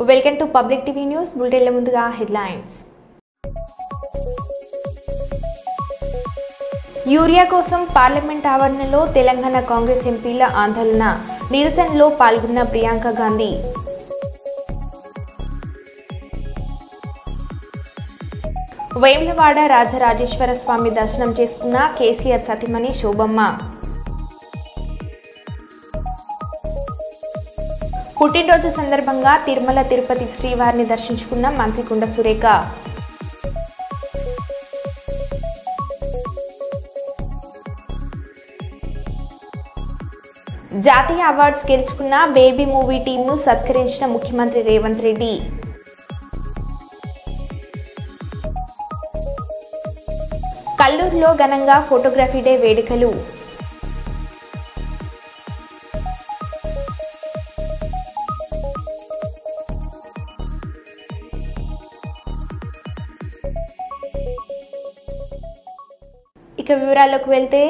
Welcome to public TV news బులెటిన్ల ముందుగా headlines. Urea కోసం పార్లమెంట్ ఆవరణలో తెలంగాణ కాంగ్రెస్ ఎంపీల ఆందోళన, నిరసనలో పాల్గొన్న ప్రియాంక గాంధీ. వేములవాడ రాజరాజేశ్వర స్వామి దర్శనం చేసుకున్న కేసీఆర్ సతీమణి శోభమ్మ. పుట్టినరోజు సందర్భంగా తిరుమల తిరుపతి శ్రీవారిని దర్శించుకున్న మంత్రి కొండ సురేఖ. జాతీయ అవార్డ్స్ గెలుచుకున్న బేబీ మూవీ టీంను సత్కరించిన ముఖ్యమంత్రి రేవంత్ రెడ్డి. కల్లూరులో ఘనంగా ఫోటోగ్రఫీ డే వేడుకలు. ఇక వివరాల్లోకి వెళ్తే,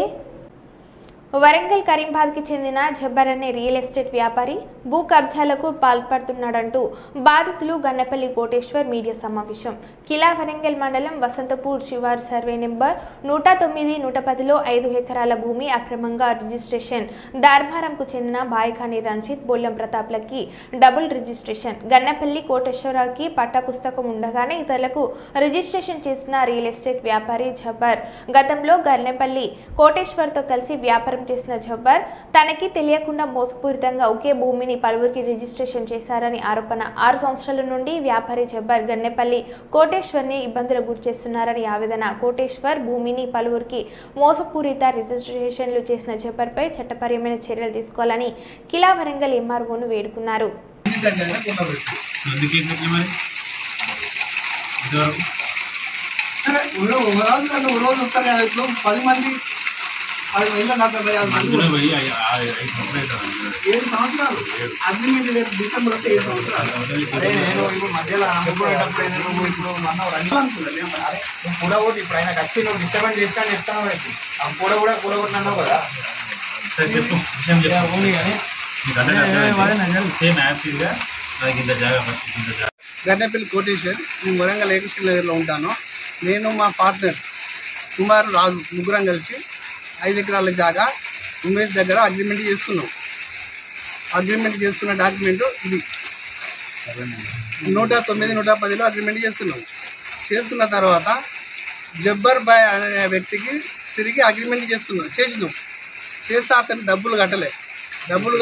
వరంగల్ కరీంబాద్కి చెందిన జబ్బర్ అనే రియల్ ఎస్టేట్ వ్యాపారి భూ కబ్జాలకు పాల్పడుతున్నాడంటూ బాధితులు గన్నపల్లి కోటేశ్వర్ మీడియా సమావేశం. కిలా వరంగల్ మండలం వసంతపూర్ శివారు సర్వే నెంబర్ 109, 110లో 5 ఎకరాల భూమి అక్రమంగా రిజిస్ట్రేషన్. ధర్మారంకు చెందిన బాయకాని రంజిత్, బొల్లం ప్రతాప్లకి డబుల్ రిజిస్ట్రేషన్. గన్నపల్లి కోటేశ్వరకి పట్టా పుస్తకం ఉండగానే ఇతరులకు రిజిస్ట్రేషన్ చేసిన రియల్ ఎస్టేట్ వ్యాపారి జబ్బర్ గతంలో గన్నపల్లి కోటేశ్వర్తో కలిసి వ్యాపారం చేసిన జబ్బర్ తనకి తెలియకుండా మోసపూరితంగా ఒకే భూమిని పలువురికి రిజిస్ట్రేషన్ చేశారని ఆరోపణ. 6 సంవత్సరాల నుండి వ్యాపారి జబ్బర్ గన్నెపల్లి కోటేశ్వర్ని ఇబ్బందులకు గురి చేస్తున్నారని ఆవేదన. కోటేశ్వర్ భూమిని పలువురికి మోసపూరిత రిజిస్ట్రేషన్లు చేసిన జబ్బర్పై చట్టపరమైన చర్యలు తీసుకోవాలని కిలా వరంగల్ ఎంఆర్ఓను వేడుకున్నారు. అగ్రిమెంట్ రేపు డిసెంబర్ వస్తే 7 సంవత్సరాలు. మధ్యలో కూడగొట్టి ఇప్పుడు ఆయన వచ్చి నువ్వు డిస్టర్బెన్స్ చేస్తా అని చెప్తాను. కూడగొట్టినావు కదా గన్నెపల్లి కోటేశ్వర్. నేను వరంగల్ ఏకశ్రీ నగర్లో ఉంటాను. నేను మా పార్ట్నర్ కుమార్ రాజు ముగ్గురం కలిసి 5 ఎకరాల జాగా ఉమేష్ దగ్గర అగ్రిమెంట్ చేసుకున్నాం. అగ్రిమెంట్ చేసుకున్న డాక్యుమెంట్ ఇది 109, 110లో అగ్రిమెంట్ చేసుకున్నాం. చేసుకున్న తర్వాత జబ్బర్ బాయ్ అనే వ్యక్తికి తిరిగి అగ్రిమెంట్ చేసినాం. చేస్తే అతను డబ్బులు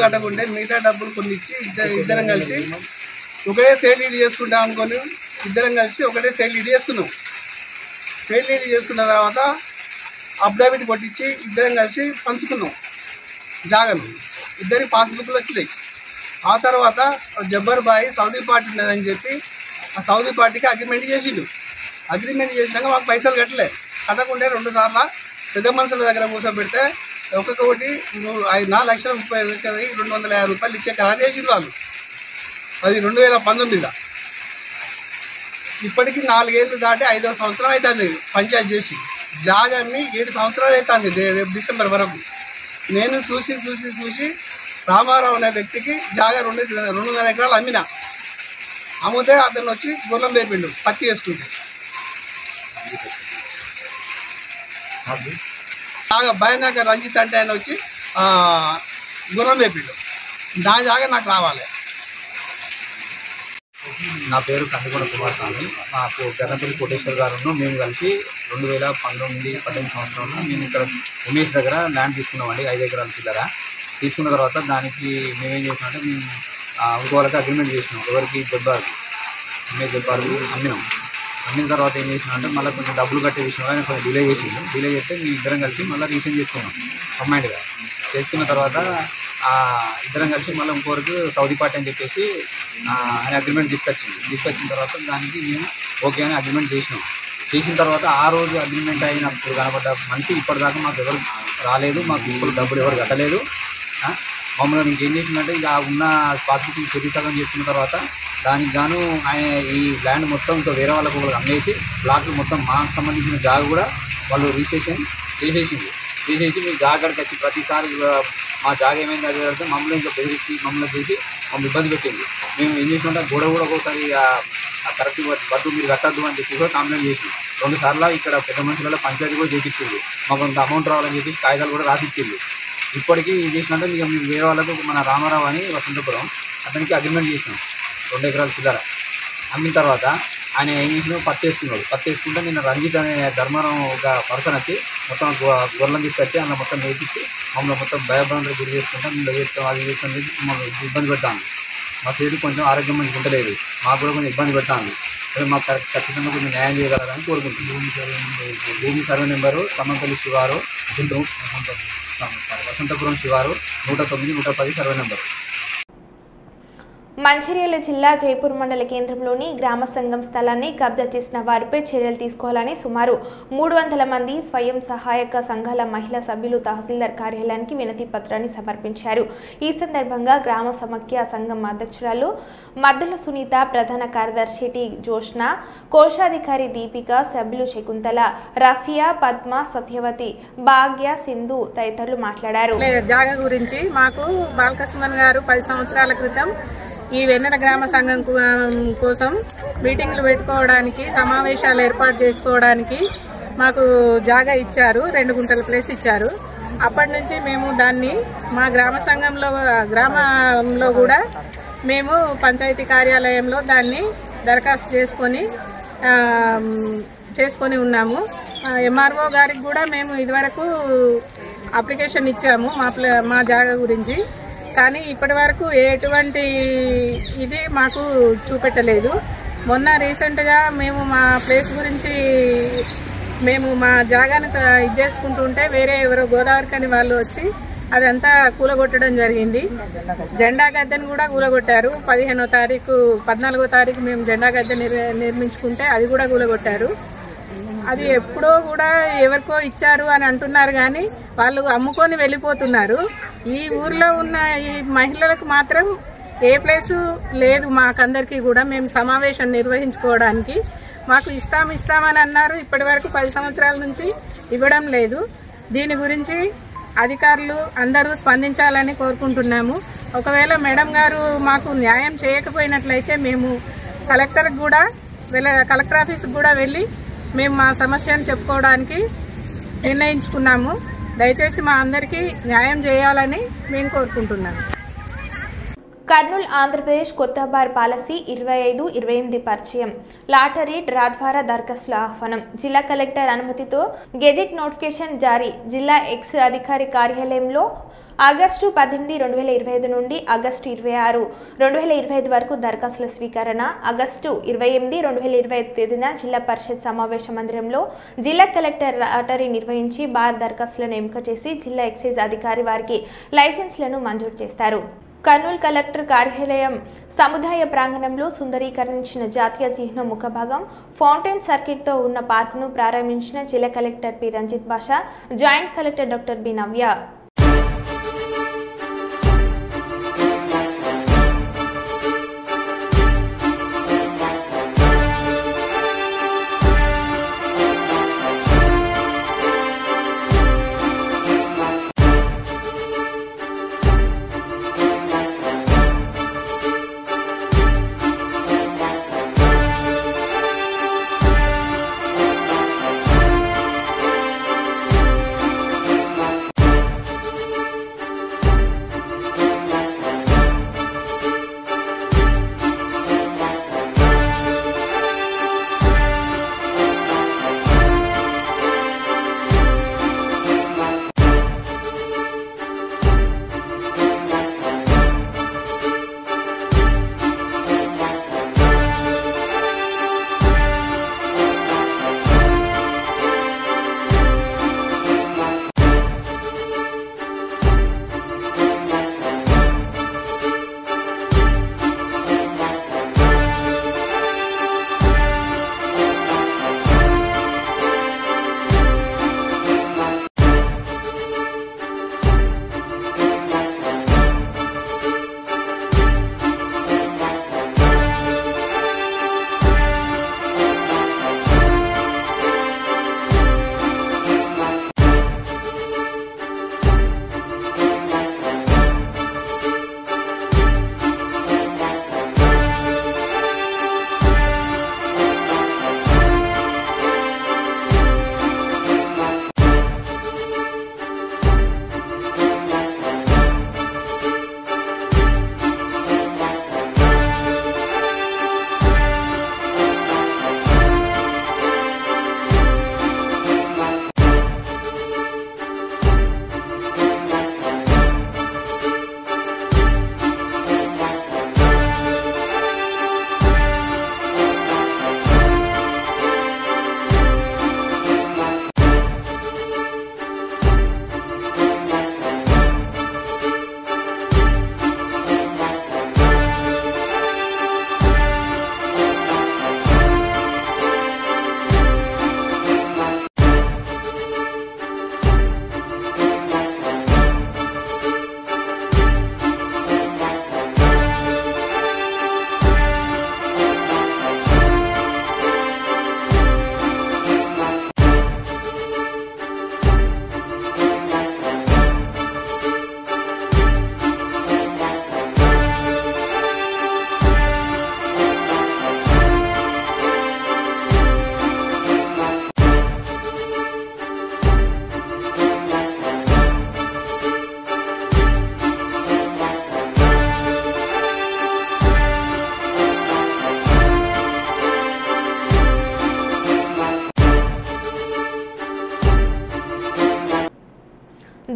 కట్టకుంటే మిగతా డబ్బులు కొన్ని ఇచ్చి ఇద్దరం కలిసి ఒకటే సైడ్ లీడ్ చేసుకుంటాం అనుకొని ఇద్దరం కలిసి ఒకటే సైడ్ లీడ్ చేసుకున్నాం. సైడ్ లీడ్ చేసుకున్న తర్వాత అఫిడవిట్ కొట్టించి ఇద్దరం కలిసి పంచుకున్నాం జాగాను. ఇద్దరికి పాస్బుక్లు వచ్చినాయి. ఆ తర్వాత జబ్బర్ బాయ్ సౌదీ పార్టీ ఉన్నదని చెప్పి ఆ సౌదీ పార్టీకి అగ్రిమెంట్ చేసిండు. అగ్రిమెంట్ చేసినాక మాకు పైసలు కట్టకుంటే 2 సార్లు పెద్ద మనుషుల దగ్గర కూర్చోబెడితే ఒక్కొక్కటి 4,30,250 రూపాయలు ఇచ్చే ఖరారు చేసిండు వాళ్ళు. అది 2019. ఇప్పటికీ 4 ఏళ్ళు దాటి 5వ సంవత్సరం అవుతుంది పంచాయతీ చేసి. జాగాన్ని 7 సంవత్సరాలు అవుతుంది రేపు డిసెంబర్ వరకు. నేను చూసి రామారావు అనే వ్యక్తికి జాగా 2.5 ఎకరాలు అమ్మితే అతను వచ్చి గుర్రం వేపిండు పత్తి వేసుకుంటే. జాగా భయనాక రంజిత్ అంటే ఆయన వచ్చి గుర్రం వేపిండు. నా జాగా నాకు రావాలి. నా పేరు కందికొండ కుమార్ స్వామి. నాకు గన్నపల్లి కోటేశ్వర్ గారు మేము కలిసి 2019-18 సంవత్సరంలో మేము ఇక్కడ ఉమేష్ దగ్గర ల్యాండ్ తీసుకున్నామండి. 5 ఎకరాల చిల్లర తీసుకున్న తర్వాత దానికి మేమేం చేసినామంటే మేము ఇంకోళ్ళకి అగ్రిమెంట్ చేసినాం. ఎవరికి ఉమేష్ జబ్బార్కి అమ్మిన తర్వాత ఏం చేసినామంటే మళ్ళీ కొంచెం డబ్బులు కట్టే విషయంలో ఆయన కొంచెం డిలే చేస్తే మేము ఇద్దరం కలిసి మళ్ళీ రీసెంట్ చేసుకున్నాం కంబైన్డ్గా. చేసుకున్న తర్వాత ఇద్దరం కలిసి మళ్ళీ ఇంకోరికి సౌదీ పార్టీ అని చెప్పేసి ఆయన అగ్రిమెంట్ తీసుకొచ్చిన తర్వాత దానికి మేము ఓకే అని అగ్రిమెంట్ చేసిన తర్వాత ఆ రోజు అగ్రిమెంట్ అయినప్పుడు కనబడ్డ మనిషి ఇప్పటిదాకా మాకు ఎవరు రాలేదు. మాకు ఇప్పుడు డబ్బులు ఎవరు కట్టలేదు. మమ్మల్ని ఇంకేం చేసిందంటే ఇక ఉన్న పాస్బుక్ సగం చేసుకున్న తర్వాత దానికి గాను ఆయన ఈ ల్యాండ్ మొత్తం ఇంకా వేరే వాళ్ళకు అమ్మేసి బ్లాక్లు మొత్తం మాకు సంబంధించిన జాగా కూడా వాళ్ళు రిజిస్ట్రేషన్ చేసేసి మీ జాగాడికి వచ్చి ప్రతిసారి మా జాగా ఏమైంది అది అంటే మమ్మల్ని ఇంకా బెదిరించి మమ్మల్ని చేసి మమ్మల్ని ఇబ్బంది పెట్టింది. మేము ఏం చేసినట్టే గోడ కూడా ఒకసారి కరెక్ట్ వద్దు మీరు కట్టద్దు అని చెప్పి కూడా కంప్లైంట్ చేసి 2 సార్లు ఇక్కడ పెద్ద మనుషులలో పంచాయతీ కూడా చేయించింది. మాకు కొంత అమౌంట్ రావాలని చెప్పేసి కాగితాలు కూడా రాసిచ్చింది. ఇప్పటికీ ఏం చేసినట్టే మేము వేరే వాళ్ళకు మన రామారావు అని వసంతపురం అతనికి అగ్రిమెంట్ చేసినాం 2 ఎకరాల చిల్లర. అమ్మిన తర్వాత ఆయన ఏం చేసినా పత్తి వేసుకుంటే నిన్న రంజిత్ అనే ధర్మారం ఒక పర్సన్ వచ్చి మొత్తం గొర్రెలను తీసుకొచ్చి అందులో మొత్తం నేర్పించి మమ్మల్ని మొత్తం భయభ్రాంతులు గురి చేసుకుంటాం. మేము చేస్తాం అది చేస్తాం మమ్మల్ని ఇబ్బంది పెడతాను. మా స్టేట్ కొంచెం ఆరోగ్యం మంచి ఉండలేదు, మాకు కూడా కొంచెం ఇబ్బంది పెడతాను. మాకు ఖచ్చితంగా కొంచెం న్యాయం చేయగలరని కోరుకుంటున్నాం. భూమి సర్వే నెంబరు తమ్మంపల్లి శివారు వసంతపురం శివారు 109, 110 సర్వే నెంబరు. మంచిర్యాల జిల్లా జైపూర్ మండల కేంద్రంలోని గ్రామ సంఘం స్థలాన్ని కబ్జా చేసిన వారిపై చర్యలు తీసుకోవాలని సుమారు 300 మంది స్వయం సహాయక సంఘాల మహిళా సభ్యులు తహసీల్దార్ కార్యాలయానికి వినతి పత్రాన్ని సమర్పించారు. ఈ సందర్భంగా గ్రామ సమాఖ్య సంఘం అధ్యక్షురాలు మద్దుల సునీత, ప్రధాన కార్యదర్శి టి జోష్న, కోశాధికారి దీపిక, సభ్యులు శకుంతల, రఫియా, పద్మ, సత్యవతి, భాగ్య, సింధు తదితరులు మాట్లాడారు. జాగా గురించి మాకు బాలకృష్ణన్ గారు 10 సంవత్సరాల క్రితం ఈ వెన్నెల గ్రామ సంఘం కోసం మీటింగ్లు పెట్టుకోవడానికి, సమావేశాలు ఏర్పాటు చేసుకోవడానికి మాకు జాగా ఇచ్చారు. 2 గుంటల ప్లేస్ ఇచ్చారు. అప్పటి నుంచి మేము దాన్ని మా గ్రామంలో కూడా మేము పంచాయతీ కార్యాలయంలో దాన్ని దరఖాస్తు చేసుకొని ఉన్నాము. ఎంఆర్ఓ గారికి కూడా మేము ఇదివరకు అప్లికేషన్ ఇచ్చాము మా జాగా గురించి. కానీ ఇప్పటి వరకు ఎటువంటి ఇది మాకు చూపెట్టలేదు. మొన్న రీసెంట్గా మేము మా ప్లేస్ గురించి మేము మా జాగాను ఇది చేసుకుంటుంటే వేరే ఎవరో గోదావరి కని వాళ్ళు వచ్చి అదంతా కూలగొట్టడం జరిగింది. జెండా గద్దెను కూడా కూలగొట్టారు. 14వ తారీఖు మేము జెండా గద్దె నిర్మించుకుంటే అది కూడా కూలగొట్టారు. అది ఎప్పుడో కూడా ఎవరికో ఇచ్చారు అని అంటున్నారు, కానీ వాళ్ళు అమ్ముకొని వెళ్ళిపోతున్నారు. ఈ ఊర్లో ఉన్న ఈ మహిళలకు మాత్రం ఏ ప్లేసు లేదు. మాకందరికీ కూడా మేము సమావేశం నిర్వహించుకోవడానికి మాకు ఇస్తామని అన్నారు. ఇప్పటి వరకు 10 సంవత్సరాల నుంచి ఇవ్వడం లేదు. దీని గురించి అధికారులు అందరూ స్పందించాలని కోరుకుంటున్నాము. ఒకవేళ మేడం గారు మాకు న్యాయం చేయకపోయినట్లయితే మేము కలెక్టర్ ఆఫీస్కి కూడా వెళ్ళి మేము మా సమస్యను చెప్పుకోవడానికి నిర్ణయించుకున్నాము. దయచేసి మా అందరికీ న్యాయం చేయాలని మేము కోరుకుంటున్నాము. కర్నూలు ఆంధ్రప్రదేశ్ కొత్త బార్ పాలసీ 25-28 పరిచయం, లాటరీ డ్రా ద్వారా దరఖాస్తుల ఆహ్వానం, జిల్లా కలెక్టర్ అనుమతితో గెజెట్ నోటిఫికేషన్ జారీ. జిల్లా ఎక్స్ అధికారి కార్యాలయంలో ఆగస్టు 18, 2025 నుండి ఆగస్టు 26, 2025 వరకు దరఖాస్తుల స్వీకరణ. ఆగస్టు 28, 2025 తేదీన జిల్లా పరిషత్ సమావేశ మందిరంలో జిల్లా కలెక్టర్ లాటరీ నిర్వహించి బార్ దరఖాస్తులను ఎంపిక చేసి జిల్లా ఎక్సైజ్ అధికారి వారికి లైసెన్స్లను మంజూరు చేస్తారు. కర్నూలు కలెక్టర్ కార్యాలయం సముదాయ ప్రాంగణంలో సుందరీకరించిన జాతీయ చిహ్నం ముఖభాగం, ఫౌంటైన్ సర్కిట్తో ఉన్న పార్కును ప్రారంభించిన జిల్లా collector P Ranjith Basha, joint collector doctor B Navya.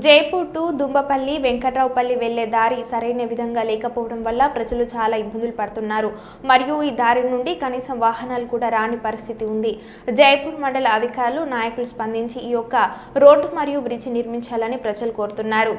Jaipur to Dumbapalli Venkatraopalli వెళ్లే దారి సరైన విధంగా లేకపోవడం వల్ల ప్రజలు చాలా ఇబ్బందులు పడుతున్నారు మరియు ఈ దారి నుండి కనీసం వాహనాలు కూడా రాని పరిస్థితి ఉంది. జైపూర్ మండల అధికారులు నాయకులు స్పందించి ఈ యొక్క రోడ్డు మరియు బ్రిడ్జి నిర్మించాలని ప్రజలు కోరుతున్నారు.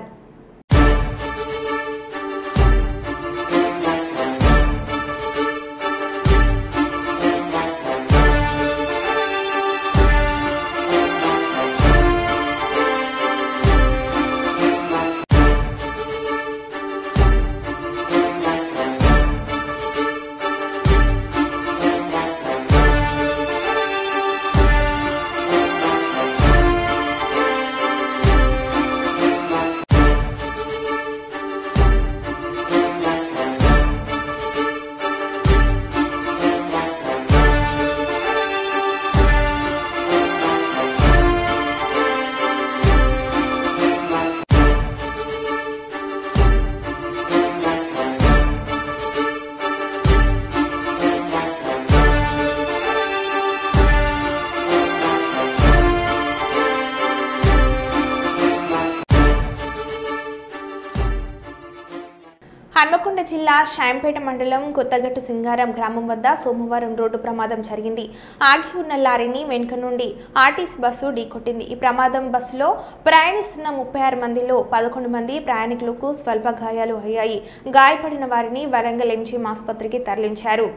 హన్మకొండ జిల్లా షాంపేట మండలం కొత్తగట్టు సింగారం గ్రామం వద్ద సోమవారం రోడ్డు ప్రమాదం జరిగింది. ఆగి ఉన్న లారీని వెనుక నుండి ఆర్టీసీ బస్సు ఢీకొట్టింది. ఈ ప్రమాదం బస్సులో ప్రయాణిస్తున్న 36 మందిలో 11 మంది ప్రయాణికులకు స్వల్ప గాయాలు అయ్యాయి. గాయపడిన వారిని వరంగల్ ఎంజీఎం ఆసుపత్రికి తరలించారు.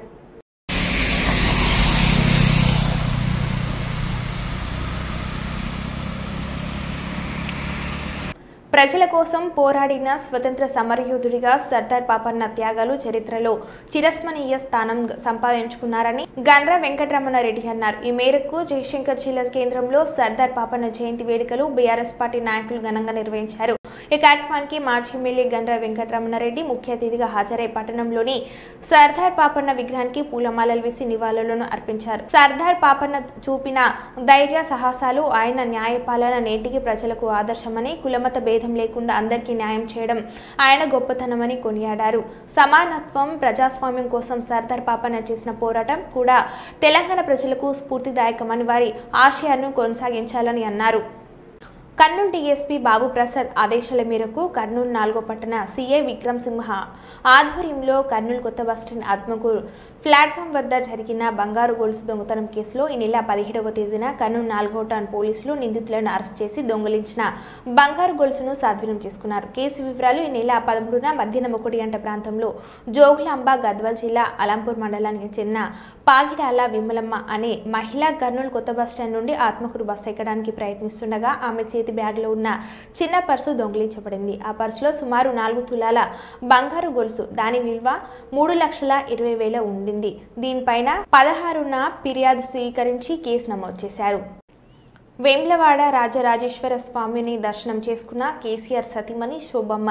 ప్రజల కోసం పోరాడిన స్వతంత్ర సమరయోధుడిగా సర్దార్ పాపన్న త్యాగాలు చరిత్రలో చిరస్మరణీయ స్థానం సంపాదించుకున్నారని గండ్ర వెంకటరమణ రెడ్డి అన్నారు. ఈ మేరకు జయశంకర్ జిల్లా కేంద్రంలో సర్దార్ పాపన్న జయంతి వేడుకలు బీఆర్ఎస్ పార్టీ నాయకులు ఘనంగా నిర్వహించారు. ఈ కార్యక్రమానికి మాజీ ఎమ్మెల్యే గండ్ర వెంకటరమణ రెడ్డి ముఖ్య అతిథిగా హాజరై పట్టణంలోని సర్దార్ పాపన్న విగ్రహానికి పూలమాలలు వేసి నివాళులను అర్పించారు. సర్దార్ పాపన్న చూపిన ధైర్య సాహసాలు, ఆయన న్యాయపాలన నేటికి ప్రజలకు ఆదర్శమని, కులమత భేదం లేకుండా అందరికీ న్యాయం చేయడం ఆయన గొప్పతనమని కొనియాడారు. సమానత్వం, ప్రజాస్వామ్యం కోసం సర్దార్ పాపన్న చేసిన పోరాటం కూడా తెలంగాణ ప్రజలకు స్ఫూర్తిదాయకమని, వారి ఆశయాలను కొనసాగించాలని అన్నారు. కర్నూలు డీఎస్పీ బాబు ప్రసాద్ ఆదేశాల మేరకు కర్నూలు 4వ పట్టణ సీఐ విక్రమ్ సింహ ఆధ్వర్యంలో కర్నూలు కొత్త బస్టాండ్ ఆత్మకూరు ప్లాట్ఫామ్ వద్ద జరిగిన బంగారు గొలుసు దొంగతనం కేసులో ఈ నెల 17వ తేదీన కర్నూలు 4వ టౌన్ పోలీసులు నిందితులను అరెస్ట్ చేసి దొంగిలించిన బంగారు గొలుసును స్వాధీనం చేసుకున్నారు. కేసు వివరాలు ఈ నెల 13న మధ్యాహ్నం 1 గంట ప్రాంతంలో జోగులాంబ గద్వాల్ జిల్లా అలంపూర్ మండలానికి చెందిన పాగిడాల విమలమ్మ అనే మహిళ కర్నూలు కొత్త బస్టాండ్ నుండి ఆత్మకూరు బస్సు ఎక్కడానికి ప్రయత్నిస్తుండగా ఆమె చేతి బ్యాగ్లో ఉన్న చిన్న పర్సు దొంగిలించబడింది. ఆ పర్సులో సుమారు 4 తులాల బంగారు గొలుసు, దాని విలువ 3,20,000 ఉండింది. దీనిపైన 16న ఫిర్యాదు స్వీకరించి కేసు నమోదు చేశారు. వేములవాడ రాజరాజేశ్వర స్వామిని దర్శనం చేసుకున్న కేసీఆర్ సతీమణి శోభమ్మ.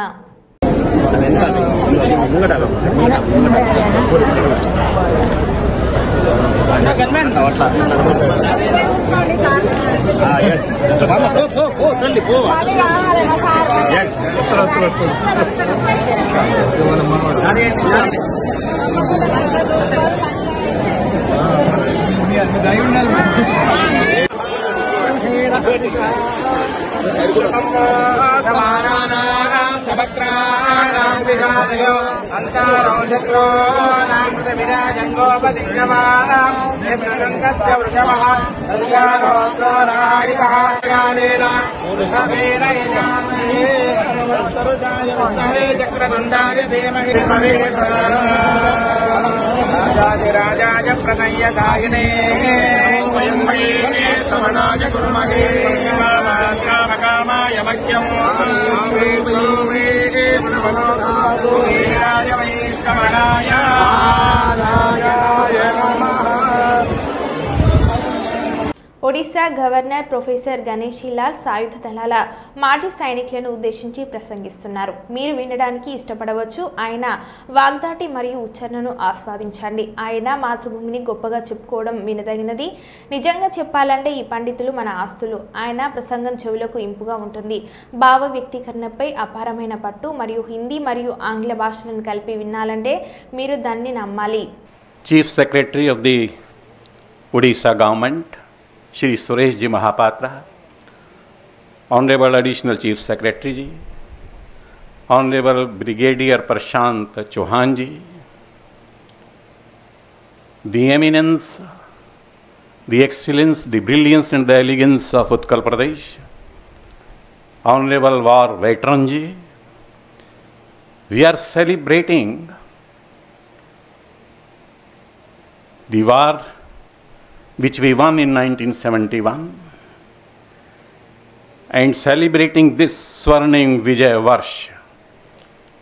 రాజాయ ప్రణయ సాగినే శ్రవణాయ కుర్మహే కామాయ మహ్యం వైష్ణవనాయ ఒడిశా గవర్నర్ ప్రొఫెసర్ గణేషీలాల్ సాయుధ దళాల మాజీ సైనికులను ఉద్దేశించి ప్రసంగిస్తున్నారు. మీరు వినడానికి ఇష్టపడవచ్చు. ఆయన వాగ్దాటి మరియు ఉచ్చారణను ఆస్వాదించండి. ఆయన మాతృభూమిని గొప్పగా చెప్పుకోవడం వినదగినది. నిజంగా చెప్పాలంటే ఈ పండితులు మన ఆస్తులు. ఆయన ప్రసంగం చెవులకు ఇంపుగా ఉంటుంది. భావ వ్యక్తీకరణపై అపారమైన పట్టు మరియు హిందీ మరియు ఆంగ్ల భాషలను కలిపి వినాలంటే మీరు దాన్ని నమ్మాలి. Chief secretary of the Odisha government Shri Suresh Ji Mahapatra, Honorable Additional Chief Secretary Ji, Honorable Brigadier Prashant Chauhan Ji, the eminence, the excellence, the brilliance and the elegance of Utkal Pradesh, Honorable War Veteran Ji, we are celebrating the war which we won in 1971 and celebrating this Swarnim Vijay Varsh.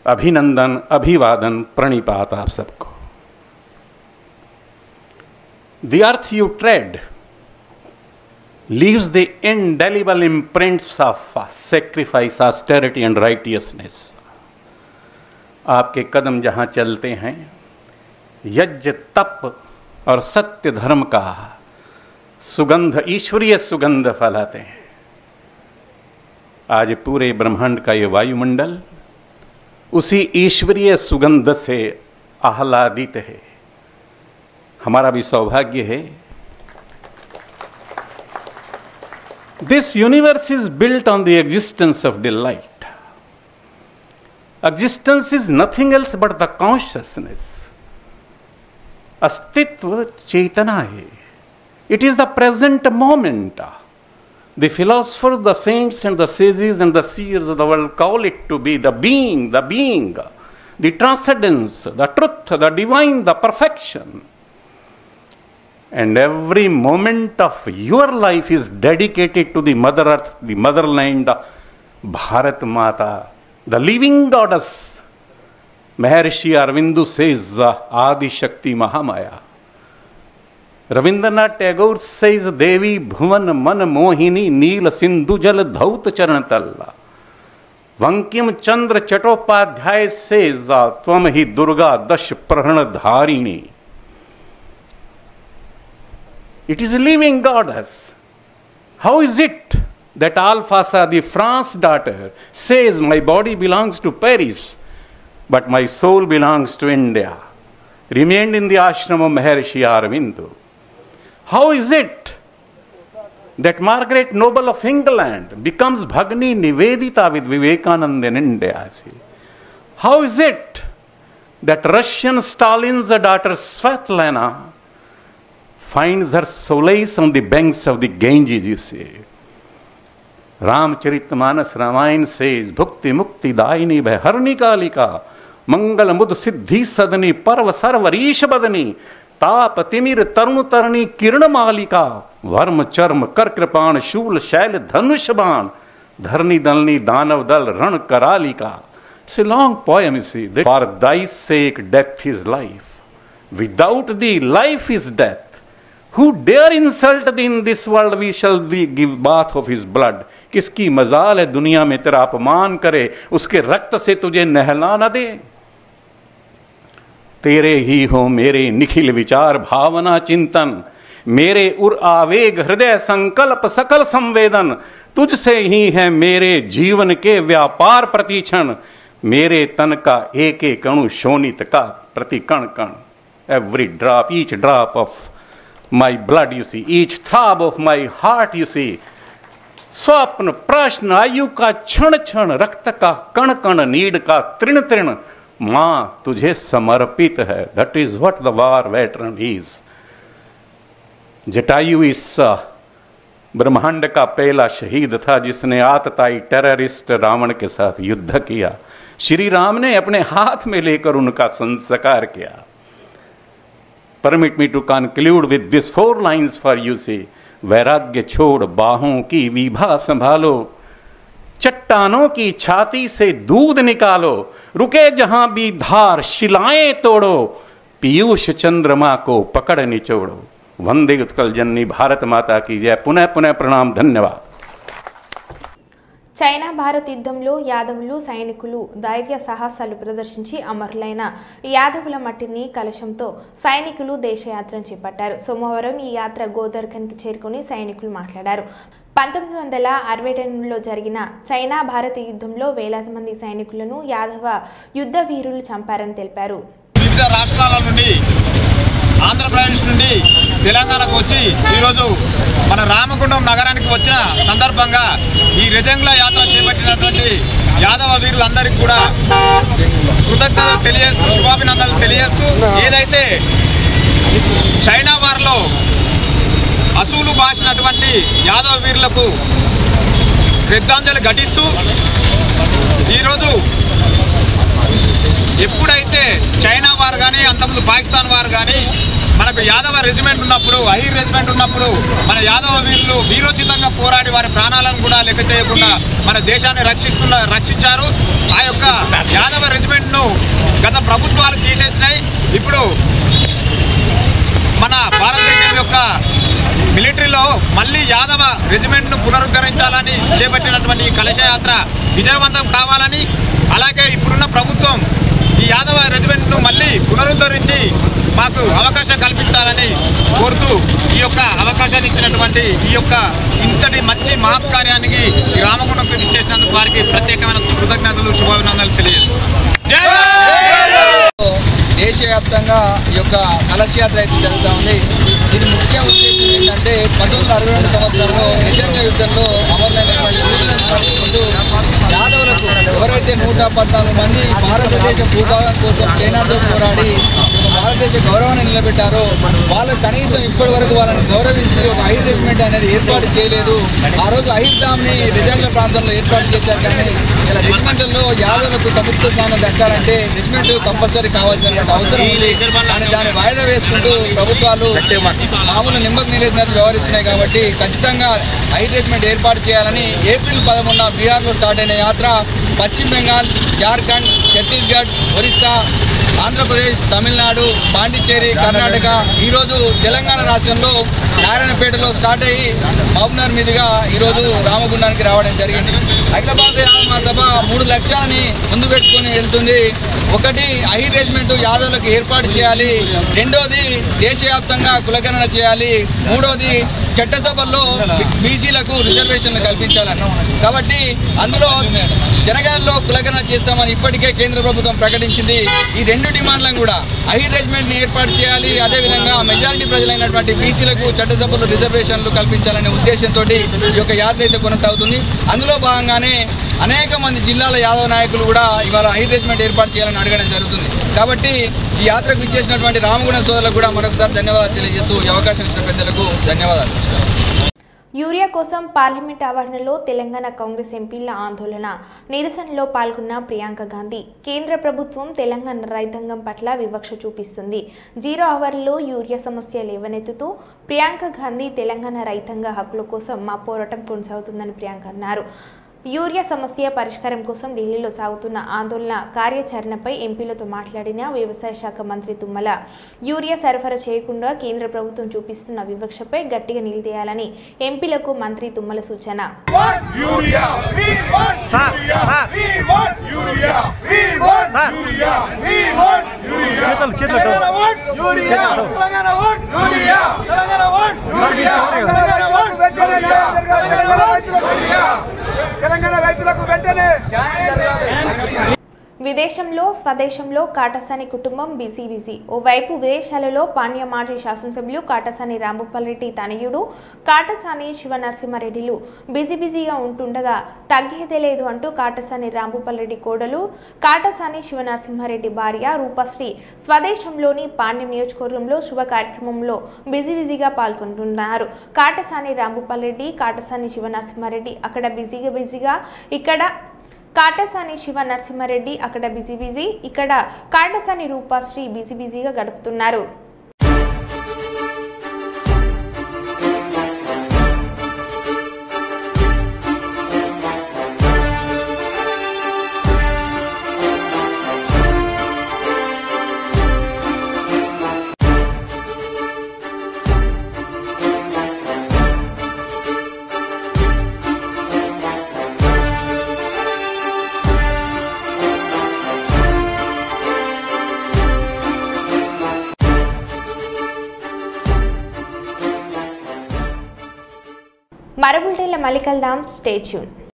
अभिनंदन अभिवादन प्रणिपात आप सबको. The earth you tread leaves the indelible imprints of sacrifice, austerity and righteousness. आपके कदम जहां चलते हैं यज्ञ तप और सत्य धर्म का सुगंध, ईश्वरीय सुगंध फैलाते हैं. आज पूरे ब्रह्मांड का ये वायुमंडल उसी ईश्वरीय सुगंध से आह्लादित है. हमारा भी सौभाग्य है. This universe is built on the existence of delight. Existence is nothing else but the consciousness. अस्तित्व चेतना है. It is the present moment. The philosophers, the saints and the sages and the seers of the world call it to be the being, the transcendence, the truth, the divine, the perfection. And every moment of your life is dedicated to the Mother Earth, the motherland, Bharat Mata, the living goddess. Maharshi Aurobindo says, Adi Shakti Mahamaya. Rabindranath Tagore says, Devi Bhuvan Man Mohini Neel Sindhu Jal Dhaut Charanatalla. Vankim Chandra Chattopadhyay says, Tvam Hi Durga Dash Prahana Dharini. It is a living goddess. How is it that Alphasa, the France daughter, says, my body belongs to Paris, but my soul belongs to India, remained in the ashram of Maharshi Aurobindo? How is it that Margaret Noble of England becomes Bhagni Nivedita with Vivekananda in India? How is it that Russian Stalin's daughter Svetlana finds her solace on the banks of the Ganges, you see? Ramcharitmanas Ramayana says, Bhukti Mukti Daini Bharni Kalika, Mangal Mud Siddhi Sadani, Parva Sarvarisha Badani, ताप तिमिर तरुण तरणी किरण मालिका worm चर्म कर कृपाण शूल शैल धनुष बाण धरनी दलनी दानव दल रण करालिका. It's a long poem, you see. For thy sake death is life, without thee life is death. Who dare insult thee in this world, we shall thee give bath of his blood. किसकी मजाल है दुनिया में तेरा अपमान करे, उसके रक्त से तुझे नहला न दे. तेरे ही हो मेरे निखिल विचार भावना चिंतन, मेरे उर आवेग हृदय संकल्प सकल संवेदन, तुझसे ही है मेरे जीवन के व्यापार प्रतिक्षण, मेरे तन का एक एक अणु शोणित का प्रति कण कण. Every drop, each drop of my blood, you see, each throb of my heart, you see. स्वप्न प्रश्न आयु का क्षण क्षण, रक्त का कण कण, नीड का तृण तृण, मां तुझे समर्पित है. That is what the war veteran is. Jatayu इस ब्रह्मांड का पहला शहीद था जिसने आतताई टेररिस्ट रावण के साथ युद्ध किया. श्री राम ने अपने हाथ में लेकर उनका संस्कार किया. Permit me to conclude with this 4 lines for you. See, वैराग्य छोड़ बाहों की विभा संभालो, चट्टानों की छाती से दूध निकालो, रुके जहां भी धार शिलाएं तोड़ो, पीयूष चंद्रमा को पकड़ निचोड़ो. वंदे उत्कल जननी भारत माता की जय. पुनः पुनः प्रणाम. धन्यवाद. చైనా భారత్ యుద్ధంలో యాదవులు సైనికులు ధైర్య సాహసాలు ప్రదర్శించి అమరులైన యాదవుల మట్టిని కలశంతో సైనికులు దేశయాత్రను చేపట్టారు. సోమవారం ఈ యాత్ర గోదర్ఖన్కి చేరుకుని సైనికులు మాట్లాడారు. 1962లో జరిగిన చైనా భారత్ యుద్ధంలో వేలాది మంది సైనికులను యాదవ యుద్ధ వీరులు చంపారని తెలిపారు. వివిధ రాష్ట్రాల నుండి, ఆంధ్రప్రదేశ్ నుండి తెలంగాణకు వచ్చి ఈరోజు మన రామగుండం నగరానికి వచ్చిన సందర్భంగా ఈ రెజంగ్ల యాత్ర చేపట్టినటువంటి యాదవ వీరులందరికీ కూడా కృతజ్ఞతలు తెలియజేస్తూ శుభాభినందనలు తెలియజేస్తూ ఏదైతే చైనా వారిలో అసూలు బాసినటువంటి యాదవ వీరులకు శ్రద్ధాంజలి ఘటిస్తూ ఈరోజు ఎప్పుడైతే చైనా వారు కానీ అంతకుముందు పాకిస్తాన్ వారు కానీ మనకు యాదవ రెజిమెంట్ ఉన్నప్పుడు అహీర్ రెజిమెంట్ ఉన్నప్పుడు మన యాదవ వీరులు వీరోచితంగా పోరాడి వారి ప్రాణాలను కూడా లెక్క చేయకుండా మన దేశాన్ని రక్షించారు. ఆ యొక్క యాదవ రెజిమెంట్ను గత ప్రభుత్వాలు తీసేసినాయి. ఇప్పుడు మన భారతదేశం యొక్క మిలిటరీలో మళ్ళీ యాదవ రెజిమెంట్ను పునరుద్ధరించాలని చేపట్టినటువంటి ఈ కలశయాత్ర విజయవంతం కావాలని, అలాగే ఇప్పుడున్న ప్రభుత్వం ఈ యాదవ రెజిమెంట్ను మళ్ళీ పునరుద్ధరించి మాకు అవకాశం కల్పించాలని కోరుతూ ఈ యొక్క అవకాశాన్ని ఇచ్చినటువంటి ఈ యొక్క ఇంతటి మంచి మహత్ కార్యానికి ఈ రామగుండంకు ఇచ్చేసినందుకు వారికి ప్రత్యేకమైన కృతజ్ఞతలు శుభాభినందనలు తెలియజేస్తాను. దేశవ్యాప్తంగా ఈ యొక్క కలశయాత్ర అయితే జరుగుతూ ఉంది. దీని ముఖ్య ఉద్దేశం ఏంటంటే 1962 సంవత్సరంలో నిజంగా యుద్ధంలో అమరులైనటువంటి యూదులను స్మరించుకుంటూ యాదవులకు ఎవరైతే 114 మంది భారతదేశ భూభాగం కోసం చైనాతో పోరాడి భారతదేశ గౌరవాన్ని నిలబెట్టారో వాళ్ళు కనీసం ఇప్పటి వరకు వాళ్ళని గౌరవించి ఒక అహీర్ రెజిమెంట్ అనేది ఏర్పాటు చేయలేదు. ఆ రోజు అహీర్ ధామ్ని నిజంగా ప్రాంతంలో ఏర్పాటు చేశారు. కానీ ఇలా రెజిమెంట్లలో యాదవులకు సముద్ర స్థానం దక్కాలంటే రెజిమెంట్ కంపల్సరీ కావాల్సిన అవసరం ఉంది. కానీ దాన్ని వాయిదా వేసుకుంటూ ప్రభుత్వాలు మామూలు నిమ్మకు నీరెత్తినట్టు వ్యవహరిస్తున్నాయి. కాబట్టి ఖచ్చితంగా అహీర్ రెజిమెంట్ ఏర్పాటు చేయాలని ఏప్రిల్ 11 బీహార్లో స్టార్ట్ అయిన యాత్ర పశ్చిమ బెంగాల్, జార్ఖండ్, ఛత్తీస్గఢ్, ఒరిస్సా, ఆంధ్రప్రదేశ్, తమిళనాడు, పాండిచ్చేరి, కర్ణాటక, ఈరోజు తెలంగాణ రాష్ట్రంలో నారాయణపేటలో స్టార్ట్ అయ్యి మహబూబ్నగర్ మీదుగా ఈరోజు రామగుండానికి రావడం జరిగింది. అఖిల భారత యాదవ మహాసభ 3 లక్ష్యాలని ముందు పెట్టుకొని వెళ్తుంది. ఒకటి, అహీర్ రెజిమెంట్ యాదవులకు ఏర్పాటు చేయాలి. రెండోది, దేశవ్యాప్తంగా కులగణన చేయాలి. మూడోది, చట్టసభల్లో బీసీలకు రిజర్వేషన్లు కల్పించాలని. కాబట్టి అందులో జనగణనలో కులగణన చేస్తామని ఇప్పటికే కేంద్ర ప్రభుత్వం ప్రకటించింది. ఈ 2 డిమాండ్లను కూడా అహీర్ రెజిమెంట్ని ఏర్పాటు చేయాలి, అదేవిధంగా మెజారిటీ ప్రజలైనటువంటి బీసీలకు చట్టసభల్లో రిజర్వేషన్లు కల్పించాలనే ఉద్దేశంతో ఈ యొక్క యాత్ర అయితే కొనసాగుతుంది. అందులో భాగంగానే అనేక మంది జిల్లాల యాదవ నాయకులు కూడా ఇవాళ అహీర్ రెజిమెంట్ ఏర్పాటు చేయాలని అడగడం జరుగుతుంది. కాబట్టి ఈ యాత్రకు ఇచ్చేసినటువంటి రామగుండం సోదరులకు కూడా మరొకసారి ధన్యవాదాలు తెలియజేస్తూ ఈ అవకాశం ఇచ్చిన పెద్దలకు ధన్యవాదాలు. యూరియా కోసం పార్లమెంట్ ఆవరణలో తెలంగాణ కాంగ్రెస్ ఎంపీల ఆందోళన నిరసనలో పాల్గొన్న ప్రియాంక గాంధీ. కేంద్ర ప్రభుత్వం తెలంగాణ రైతాంగం పట్ల వివక్ష చూపిస్తుంది. 0 అవర్లో యూరియా సమస్య లేవనెత్తుతూ ప్రియాంక గాంధీ తెలంగాణ రైతాంగ హక్కుల కోసం మా పోరాటం కొనసాగుతుందని ప్రియాంక అన్నారు. యూరియా సమస్య పరిష్కారం కోసం ఢిల్లీలో సాగుతున్న ఆందోళన కార్యాచరణపై ఎంపీలతో మాట్లాడిన వ్యవసాయ శాఖ మంత్రి తుమ్మల యూరియా సరఫరా చేయకుండా కేంద్ర ప్రభుత్వం చూపిస్తున్న వివక్షపై గట్టిగా నిలదీయాలని ఎంపీలకు మంత్రి తుమ్మల సూచన. విదేశంలో స్వదేశంలో కాటసాని కుటుంబం బిజీ. ఓవైపు విదేశాలలో పాణ్య మాజీ శాసనసభ్యులు కాటసాని రాంభూపాల్రెడ్డి తనయుడు కాటసాని శివనరసింహారెడ్డిలు బిజీగా ఉంటుండగా తగ్గేదే లేదు అంటూ కాటసాని రాంభూపాల్రెడ్డి కోడలు కాటసాని శివనరసింహారెడ్డి భార్య రూపశ్రీ స్వదేశంలోని పాణ్యం నియోజకవర్గంలో శుభ కార్యక్రమంలో బిజీగా పాల్గొంటున్నారు. కాటసాని రాంభూపాల్రెడ్డి కాటసాని శివనరసింహారెడ్డి అక్కడ బిజీగా ఇక్కడ కాటసాని శివ నరసింహారెడ్డి అక్కడ బిజీ ఇక్కడ కాటసాని రూపశ్రీ బిజీగా గడుపుతున్నారు. మరో బులెటిన్లో మళ్ళీ కలుద్దాం. Stay tune.